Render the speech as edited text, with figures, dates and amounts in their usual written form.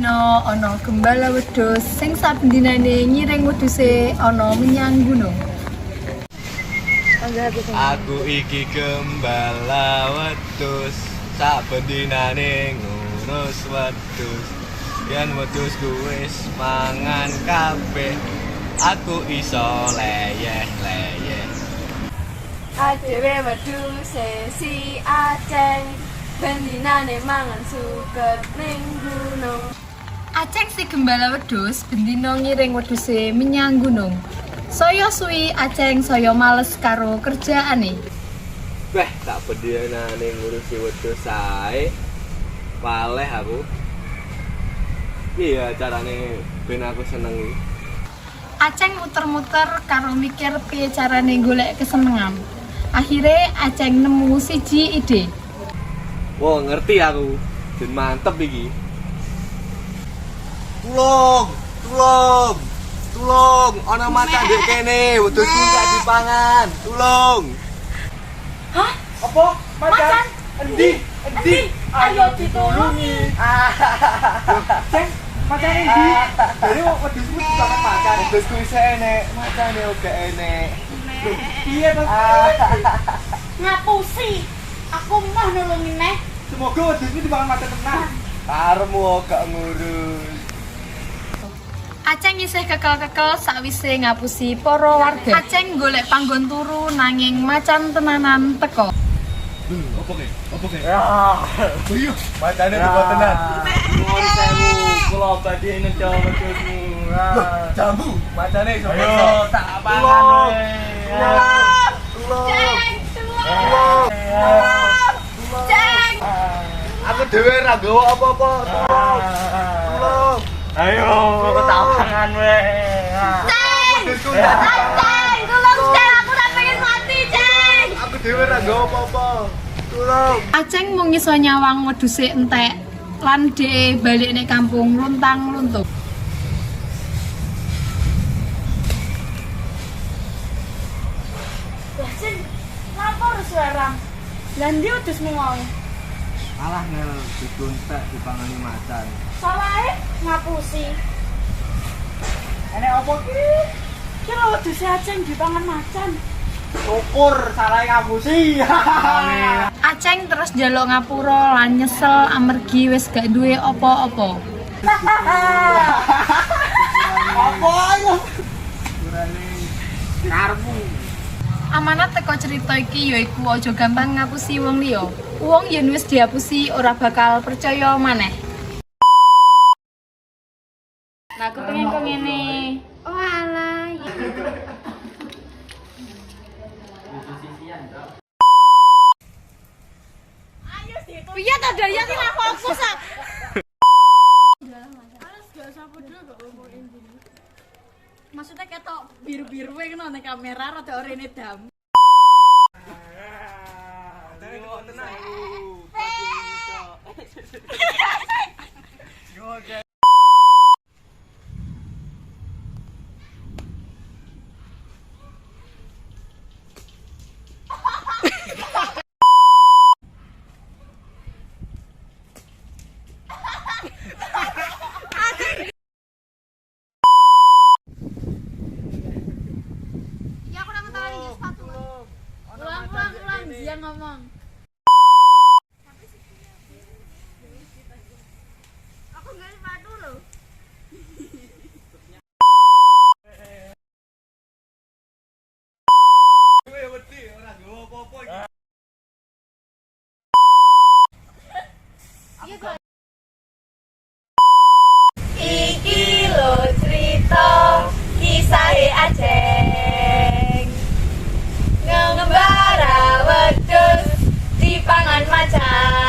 dina ana gembala wedhus sing saben dinane ngiring wedhuse ana menyang gunung. Aku iki gembala wedhus, saben dinane ngurus wedhus. Yen wedhusku wis mangan kabeh, aku iso leyeh-leyeh. Adewe wedhuse si Aceng, ben dinane mangan suket ning gunung. Aceng si gembala wedhus bendina ngiring wedhuse menyang gunung. Saya suwi Aceng saya males karo kerjaane. Beh, tak bedinane ngurusi wedhus sae. Paleh aku. Iya carane ben aku seneng iki. Aceng muter-muter karo mikir piye carane golek kesenengan. Akhire Aceng nemu siji ide. Wah, ngerti aku. Ben mantep iki. Tulung, tulung. Tulung, ana macan ndek kene, wedhusku gak dipangan. Tulung. Hah? Apa? Macan? Endi? Endi? Ayo ditulungi. Ceng, macan endi? Dari wedhusku dipangan macan. Wedhusku isih enek, macane uga enek. Piye to? Ngapusi. Aku mah nulungi neh. Semoga wedhusku dipangan macan tenan. Karemu gak ngurus. Aceng isih kekel-kekel sakwise ngapusi para warga. Aceng golek panggon turu nanging macan tenanan teko. Opo ke? Opo ke? Ya. Ayo, macane teko tenan. Nuwun sewu, kula badhe nejo wedhusmu. Jambu, macane iso. Ayo, tak pangan kowe. Ceng, tulung. Ceng. Aku dhewe ra nggawa apa-apa. Tolong. Ayo, tak pangan kowe. Ceng. Wedhusku gak dipangan. Ceng, tulung Ceng, aku ora pengen mati, Ceng. Aku dhewe ra nggawa apa-apa. Tolong. Aceng mung iso nyawang wedhuse entek lan dhek balik nek kampung luntang-luntung. Lah Ceng, lapor suarang. Lah ndi wedhusmu mau? Alah ngel diguntek dipangani macan. Salahe ngapusi. Enek apa ki? Kira wedhuse Aceng dipangan macan. Syukur salah ngapusi. Aceng terus njaluk ngapura lan nyesel amargi wis gak duwe apa-apa. Apa ayo? Kurane karepmu. Amanat teko cerita iki yaiku aja gampang ngapusi wong liya. Wong yen wis diapusi ora bakal percaya maneh. Nah, aku pengen kok ngene. Oh alah. Ayo situ. Piye ta Daya iki lah fokus ah. Harus gak usah pedul kok ngomongin gini. Maksudnya ketok biru-biru e kena ning kamera rada orene dam. Ya aku nang tahu iki sepatu. Ulang dia ngomong. Aku nggak sepatu loh. Kowe wedi ora nggawa apa-apa iki. Iki lo cerita kisahe Aceng ngembara wedhus dipangan macan.